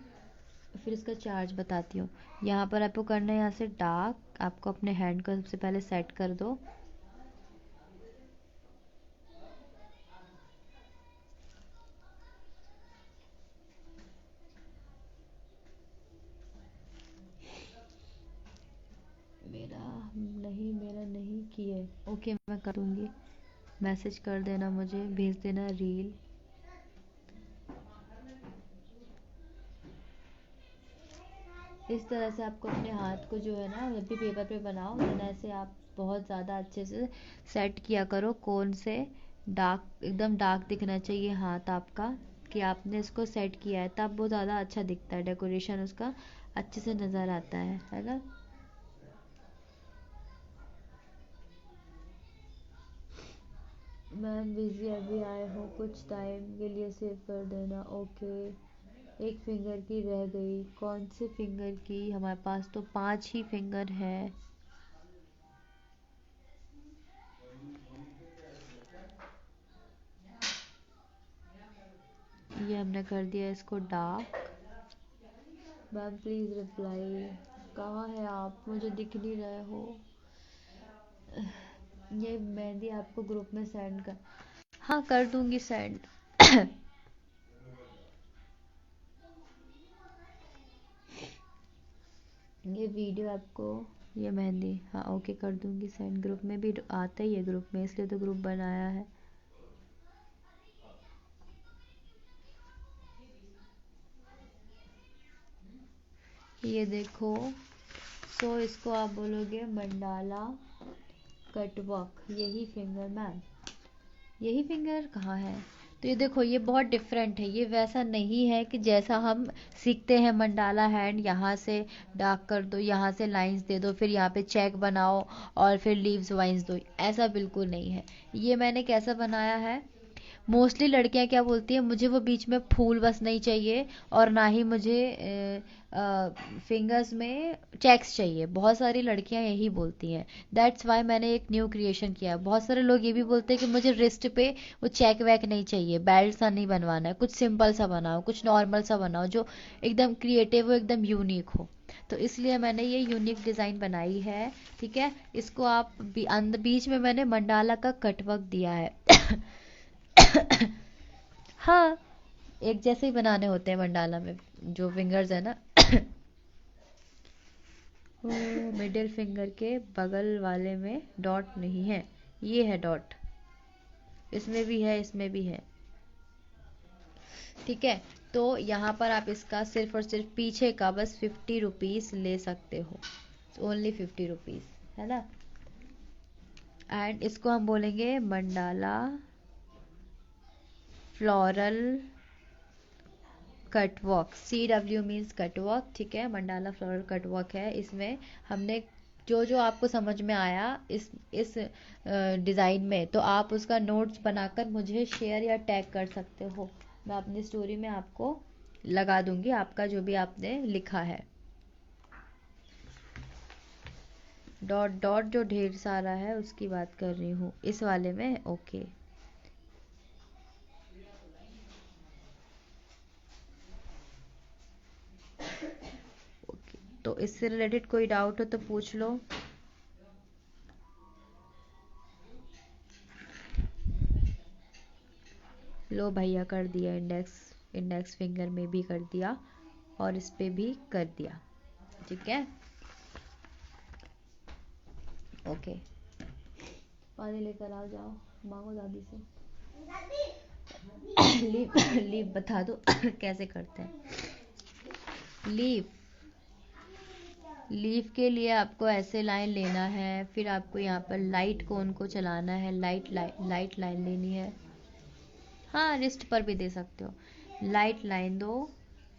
फिर इसका चार्ज बताती हूँ। यहाँ पर आपको करना है, यहाँ से डार्क आपको अपने हैंड को सबसे पहले सेट कर दो। मेरा नहीं किए। ओके, मैं करूँगी। मैसेज कर देना मुझे, भेज देना रील। इस तरह से आपको अपने हाथ को जो है ना, जब भी पेपर पे बनाओ तो ऐसे आप बहुत ज़्यादा अच्छे से सेट किया करो कोन से। डार्क, एकदम डार्क दिखना चाहिए हाथ आपका, कि आपने इसको सेट किया है, तब वो ज़्यादा अच्छा दिखता है, डेकोरेशन उसका अच्छे से नज़र आता है ना। मैम बिजी अभी आए हो, कुछ टाइम के लिए सेव कर देना। ओके। एक फिंगर की रह गई, कौन से फिंगर की? हमारे पास तो 5 ही फिंगर है। ये हमने कर दिया इसको डार्क। मैम प्लीज़ रिप्लाई, कहाँ है आप, मुझे दिख नहीं रहे हो। ये मेहंदी आपको ग्रुप में सेंड कर, हाँ कर दूंगी सेंड। ये वीडियो आपको, ये मेहंदी, हाँ ओके कर दूंगी सेंड। ग्रुप में भी आता ही है, ग्रुप में इसलिए तो ग्रुप बनाया है। ये देखो, सो इसको आप बोलोगे मंडाला कटवर्क, यही फिंगर मैम, यही फिंगर कहाँ है। तो ये देखो ये बहुत डिफरेंट है, ये वैसा नहीं है कि जैसा हम सीखते हैं मंडाला हैंड, यहाँ से डार्क कर दो, यहाँ से लाइंस दे दो, फिर यहाँ पे चेक बनाओ और फिर लीव्स वाइंस दो, ऐसा बिल्कुल नहीं है। ये मैंने कैसा बनाया है, मोस्टली लड़कियां क्या बोलती हैं, मुझे वो बीच में फूल बस नहीं चाहिए और ना ही मुझे फिंगर्स में चेक्स चाहिए। बहुत सारी लड़कियां यही बोलती हैं, दैट्स वाई मैंने एक न्यू क्रिएशन किया। बहुत सारे लोग ये भी बोलते हैं कि मुझे रिस्ट पे वो चेक वैक नहीं चाहिए, बेल्ट सा नहीं बनवाना है, कुछ सिंपल सा बनाओ, कुछ नॉर्मल सा बनाओ जो एकदम क्रिएटिव हो, एकदम यूनिक हो। तो इसलिए मैंने ये यूनिक डिज़ाइन बनाई है। ठीक है, इसको आप बीच में मैंने मंडाला का कटवर्क दिया है। हाँ, एक जैसे ही बनाने होते हैं मंडाला में, जो फिंगर्स है ना। मिडिल फिंगर के बगल वाले में डॉट नहीं है, ये है डॉट, इसमें भी है, इसमें भी है। ठीक है, तो यहाँ पर आप इसका सिर्फ और सिर्फ पीछे का बस 50 रुपीज़ ले सकते हो, ओनली 50 रुपीज़, है ना। एंड इसको हम बोलेंगे mandala floral cutwork, CW means cutwork. ठीक है, मंडाला फ्लोरल कटवर्क है। इसमें हमने जो जो आपको समझ में आया इस डिज़ाइन में, तो आप उसका नोट्स बनाकर मुझे शेयर या टैग कर सकते हो। मैं अपनी स्टोरी में आपको लगा दूंगी आपका जो भी आपने लिखा है। डॉट डॉट जो ढेर सारा है उसकी बात कर रही हूँ, इस वाले में। ओके, ओके, तो इससे रिलेटेड कोई डाउट हो तो पूछ लो। लो भैया कर दिया, इंडेक्स इंडेक्स फिंगर में भी कर दिया और इस पे भी कर दिया। ठीक है, ओके, पानी लेकर आ जाओ, मांगो दादी से। लीव लीव बता दो कैसे करते हैं। लीफ के लिए आपको ऐसे लाइन लेना है, फिर आपको यहाँ पर लाइट कोन को चलाना है, लाइट लाइन लेनी है। हाँ, रिस्ट पर भी दे सकते हो। लाइट लाइन दो,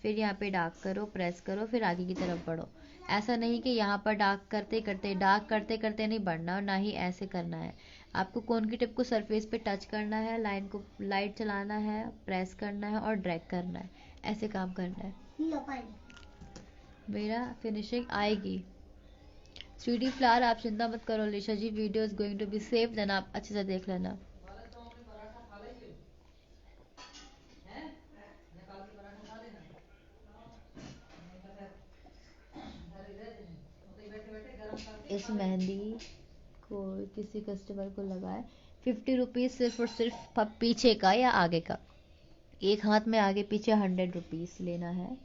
फिर यहाँ पे डार्क करो, प्रेस करो, फिर आगे की तरफ बढ़ो। ऐसा नहीं कि यहाँ पर डार्क करते करते नहीं बढ़ना, और ना ही ऐसे करना है। आपको कोन की टिप को सरफेस पे टच करना है, लाइन को लाइट चलाना है, प्रेस करना है और ड्रैग करना है, ऐसे काम करना है। मेरा फिनिशिंग आएगी। 3D फ्लावर आप चिंता मत करो Lisha ji, video is going to be save, then आप अच्छे से देख लेना। इस मेहंदी को किसी कस्टमर को लगाए 50 रुपीज़ सिर्फ और सिर्फ पीछे का या आगे का, एक हाथ में आगे पीछे 100 रुपीज़ लेना है,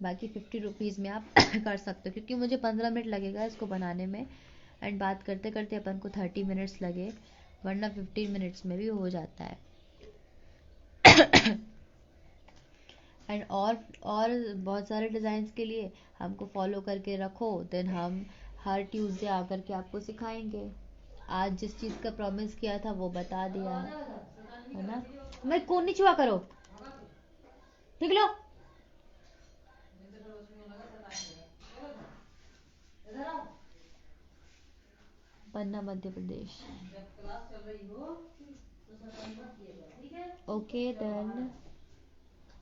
बाकी 50 रुपीज़ में आप कर सकते हो। क्योंकि मुझे 15 मिनट लगेगा इसको बनाने में, एंड बात करते करते अपन को 30 मिनट्स लगे, वरना 15 मिनट्स में भी हो जाता है। एंड और बहुत सारे डिज़ाइंस के लिए हमको फॉलो करके रखो, देन हम हर ट्यूसडे आकर के आपको सिखाएंगे। आज जिस चीज़ का प्रॉमिस किया था वो बता दिया है ना। मैं कौन नहीं छुआ करो, ठीक लो। पन्ना मध्य प्रदेश। ओके देन,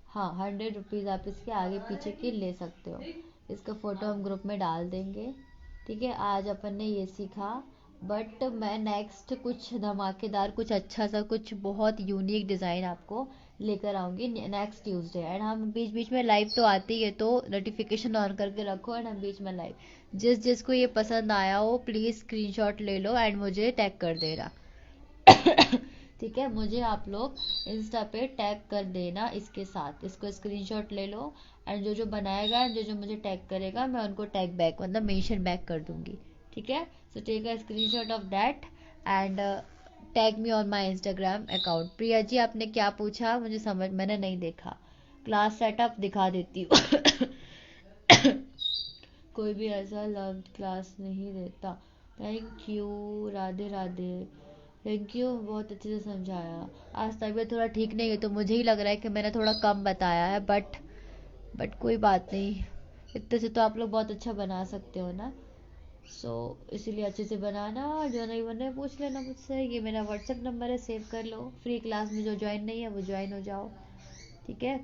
हाँ 100 रुपीज़ आप इसके आगे पीछे की ले सकते हो। इसका फ़ोटो हम ग्रुप में डाल देंगे। ठीक है, आज अपन ने ये सीखा, मैं नेक्स्ट कुछ धमाकेदार, कुछ अच्छा सा, कुछ बहुत यूनिक डिज़ाइन आपको लेकर आऊंगी नेक्स्ट ट्यूसडे। एंड हम बीच बीच में लाइव तो आते ही है, तो नोटिफिकेशन ऑन करके रखो। एंड हम बीच में लाइव, जिस जिसको ये पसंद आया हो प्लीज़ स्क्रीनशॉट ले लो एंड मुझे टैग कर देना। ठीक है, मुझे आप लोग इंस्टा पे टैग कर देना इसके साथ, इसको स्क्रीनशॉट ले लो। एंड जो जो बनाएगा एंड जो जो मुझे टैग करेगा मैं उनको टैग बैक मतलब मेंशन बैक कर दूंगी। ठीक है, so take a screenshot of that and tag me on my Instagram account. Priya ji आपने क्या पूछा, मुझे समझ मैंने नहीं देखा। क्लास सेटअप दिखा देती हूँ। कोई भी ऐसा लव क्लास नहीं देता। Thank you, Radhe Radhe. Thank you, बहुत अच्छे से समझाया। आज तबीयत थोड़ा ठीक नहीं है तो मुझे ही लग रहा है कि मैंने थोड़ा कम बताया है, बट कोई बात नहीं। इतने से तो आप लोग बहुत अच्छा बना सकते हो ना। इसीलिए अच्छे से बनाना, जो नहीं बने पूछ लेना मुझसे। ये मेरा व्हाट्सएप नंबर है, सेव कर लो। फ्री क्लास में जो ज्वाइन नहीं है वो ज्वाइन हो जाओ। ठीक है,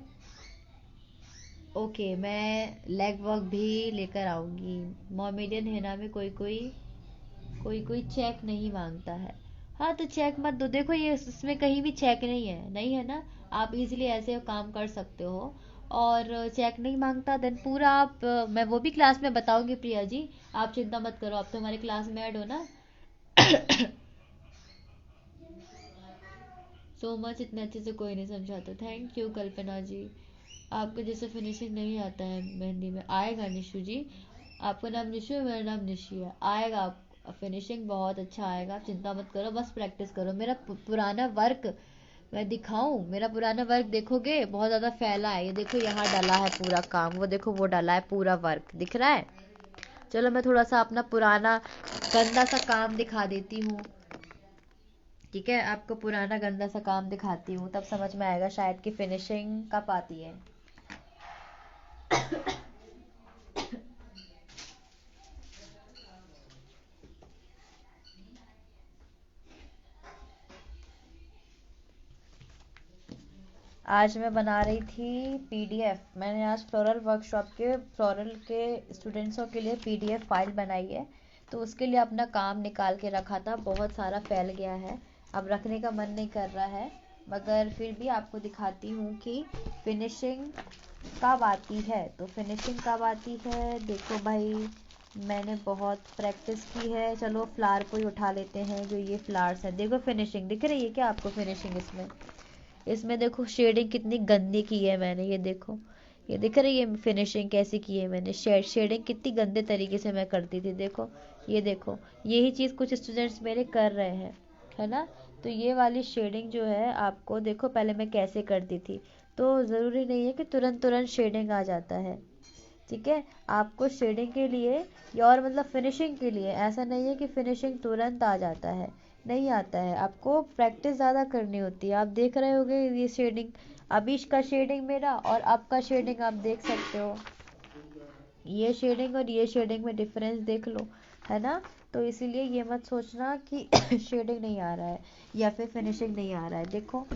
ओके। मैं लेग वर्क भी लेकर आऊंगी। मोमेडियन है में कोई चेक नहीं मांगता है। हाँ तो चेक मत दो, देखो ये इसमें कहीं भी चेक नहीं है ना। आप इजीली ऐसे काम कर सकते हो और चेक नहीं मांगता देन पूरा आप मैं वो भी क्लास में बताऊंगी प्रिया जी, आप चिंता मत करो। आप तो हमारे क्लास में ऐड हो ना। सो मच, इतने अच्छे से कोई नहीं समझाता। थैंक यू कल्पना जी। आपको जैसे फिनिशिंग नहीं आता है मेहंदी में, आएगा निशु जी। आपका नाम निशु है, मेरा नाम निशी है, आएगा आप फिनिशिंग बहुत अच्छा आएगा। आप चिंता मत करो, बस प्रैक्टिस करो। मेरा पुराना वर्क मैं दिखाऊं, मेरा पुराना वर्क देखोगे बहुत ज़्यादा फैला है। ये देखो यहाँ डाला है पूरा काम, वो देखो वो डाला है पूरा वर्क दिख रहा है। चलो मैं थोड़ा सा अपना पुराना गंदा सा काम दिखा देती हूँ। ठीक है, आपको पुराना गंदा सा काम दिखाती हूँ, तब समझ में आएगा शायद कि फिनिशिंग कब आती है। आज मैं बना रही थी पीडीएफ। मैंने आज फ्लोरल वर्कशॉप के फ्लोरल के स्टूडेंट्सों के लिए पीडीएफ फाइल बनाई है, तो उसके लिए अपना काम निकाल के रखा था। बहुत सारा फैल गया है, अब रखने का मन नहीं कर रहा है, मगर फिर भी आपको दिखाती हूँ कि फिनिशिंग कब आती है। तो फिनिशिंग कब आती है देखो भाई, मैंने बहुत प्रैक्टिस की है। चलो फ्लावर को ही उठा लेते हैं, जो ये फ्लावर्स है। देखो फिनिशिंग दिख रही है क्या आपको? फिनिशिंग इसमें इसमें देखो शेडिंग कितनी गंदी की है मैंने, ये देखो, ये दिख रही है फिनिशिंग कैसी की है मैंने। शेडिंग कितनी गंदे तरीके से मैं करती थी, देखो ये देखो। यही चीज़ कुछ स्टूडेंट्स मेरे कर रहे हैं, है ना। तो ये वाली शेडिंग जो है आपको देखो पहले मैं कैसे करती थी। तो ज़रूरी नहीं है कि तुरंत तुरंत शेडिंग आ जाता है। ठीक है, आपको शेडिंग के लिए और मतलब फिनिशिंग के लिए ऐसा नहीं है कि फिनिशिंग तुरंत आ जाता है, नहीं आता है। आपको प्रैक्टिस ज़्यादा करनी होती है। आप देख रहे होगे ये शेडिंग, अभी का शेडिंग मेरा और अब का शेडिंग आप देख सकते हो। ये शेडिंग और ये शेडिंग में डिफरेंस देख लो, है ना। तो इसीलिए ये मत सोचना कि शेडिंग नहीं आ रहा है या फिर फिनिशिंग नहीं आ रहा है। देखो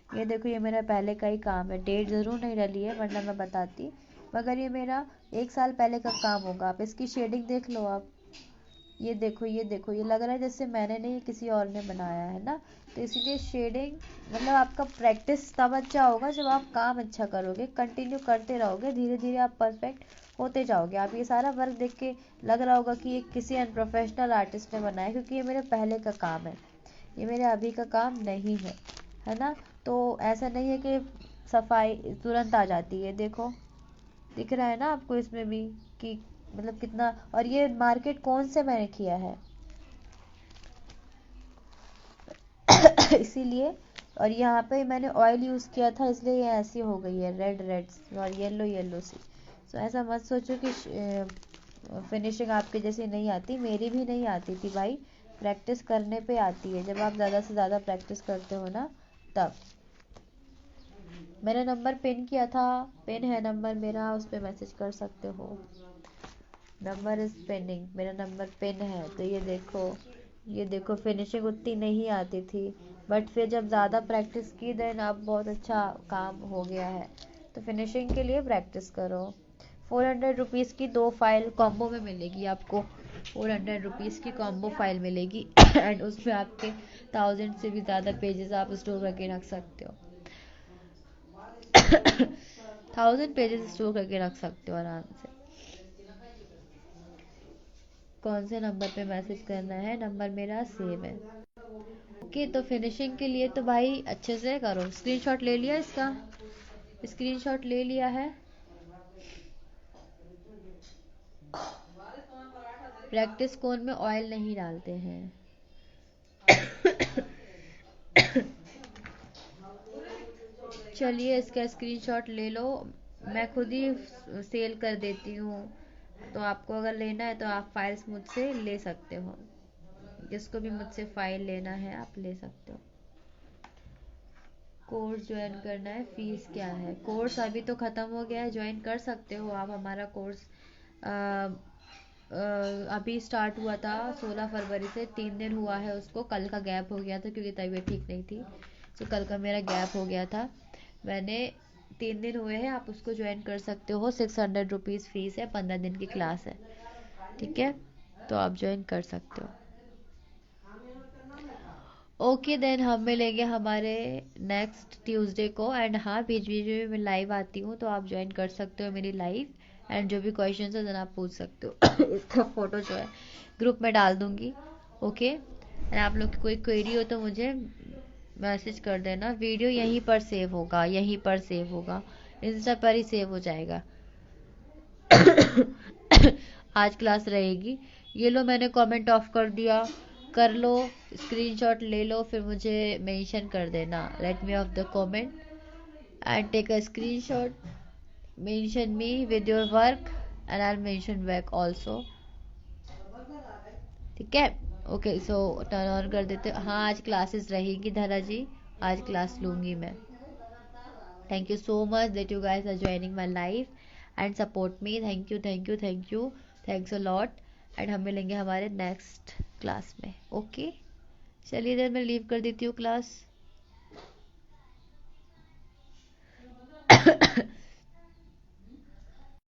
ये देखो, ये मेरा पहले का ही काम है। डेट ज़रूर नहीं डली है वरना मैं बताती, मगर ये मेरा 1 साल पहले का काम होगा। आप इसकी शेडिंग देख लो आप, ये देखो ये देखो, ये लग रहा है जैसे मैंने नहीं किसी और ने बनाया है ना। तो इसीलिए शेडिंग मतलब आपका प्रैक्टिस तब अच्छा होगा जब आप काम अच्छा करोगे, कंटिन्यू करते रहोगे, धीरे धीरे आप परफेक्ट होते जाओगे। आप ये सारा वर्क देख के लग रहा होगा कि ये किसी अनप्रोफेशनल आर्टिस्ट ने बनाया, क्योंकि ये मेरे पहले का काम है, ये मेरे अभी का काम नहीं है ना। तो ऐसा नहीं है कि सफाई तुरंत आ जाती है। देखो दिख रहा है ना आपको इसमें भी कि मतलब कितना। और ये मार्केट कौन से मैंने किया है इसीलिए। और यहाँ पे मैंने ऑयल यूज़ किया था इसलिए ये ऐसी हो गई है, रेड रेड और येलो येलो सी। तो ऐसा मत सोचो कि फिनिशिंग आपके जैसी नहीं आती, मेरी भी नहीं आती थी भाई। प्रैक्टिस करने पे आती है, जब आप ज़्यादा से ज़्यादा प्रैक्टिस करते हो ना तब। मैंने नंबर पिन किया था, पिन है नंबर मेरा, उस पर मैसेज कर सकते हो। नंबर इज पेंडिंग, मेरा नंबर पिन है। तो ये देखो, ये देखो फिनिशिंग उतनी नहीं आती थी, बट फिर जब ज़्यादा प्रैक्टिस की देन अब बहुत अच्छा काम हो गया है। तो फिनिशिंग के लिए प्रैक्टिस करो। 400 रुपीज़ की 2 फाइल कॉम्बो में मिलेगी आपको। 400 रुपीज़ की कॉम्बो फाइल मिलेगी एंड उसमें आपके 1000 से भी ज़्यादा पेजेस आप स्टोर करके रख सकते हो। 1000 पेजेस स्टोर करके रख सकते हो आराम से। कौन से नंबर पे मैसेज करना है? नंबर मेरा सेव है। ओके, तो फिनिशिंग के लिए तो भाई अच्छे से करो। स्क्रीनशॉट ले लिया इसका? स्क्रीनशॉट ले लिया है? प्रैक्टिस कोन में ऑयल नहीं डालते हैं। चलिए इसका स्क्रीनशॉट ले लो, मैं खुद ही सेल कर देती हूँ। तो आपको अगर लेना है तो आप फाइल्स मुझसे ले सकते हो। जिसको भी मुझसे फाइल लेना है आप ले सकते हो। कोर्स ज्वाइन करना है, फीस क्या है? कोर्स अभी तो ख़त्म हो गया है, ज्वाइन कर सकते हो आप हमारा कोर्स। अभी स्टार्ट हुआ था 16 फरवरी से, 3 दिन हुआ है उसको। कल का गैप हो गया था क्योंकि तबीयत ठीक नहीं थी, तो कल का मेरा गैप हो गया था। मैंने 3 दिन हुए हैं, आप उसको ज्वाइन कर सकते हो। 600 रुपीज़ फीस है, 15 दिन की क्लास है, ठीक है? तो आप ज्वाइन कर सकते हो। ओके देन, हम मिलेंगे हमारे नेक्स्ट ट्यूसडे को। एंड हाँ, बीच बीच में मैं लाइव आती हूँ, तो आप ज्वाइन कर सकते हो मेरी लाइव। एंड जो भी क्वेश्चन है देन आप पूछ सकते हो। इसका फोटो जो है ग्रुप में डाल दूंगी। ओके, एंड आप लोग की कोई क्वेरी हो तो मुझे मैसेज कर देना। वीडियो यहीं पर सेव होगा, यहीं पर सेव होगा, इंस्टा पर ही सेव हो जाएगा। आज क्लास रहेगी। ये लो, मैंने कमेंट ऑफ कर दिया, कर लो। स्क्रीनशॉट ले लो, फिर मुझे मेंशन कर देना। Let me off the comment and take a screenshot, mention me with your work and I mention back also, ठीक है? ओके, सो टर्न ऑन कर देते। हाँ, आज क्लासेस रहेगी धरा जी, आज क्लास लूंगी मैं। Thank you so much that you guys are joining my life and support me. Thank you, thank you, thank you, thanks a lot. And हम मिलेंगे हमारे नेक्स्ट क्लास में। ओके, चलिए देर मैं लीव कर देती हूँ क्लास।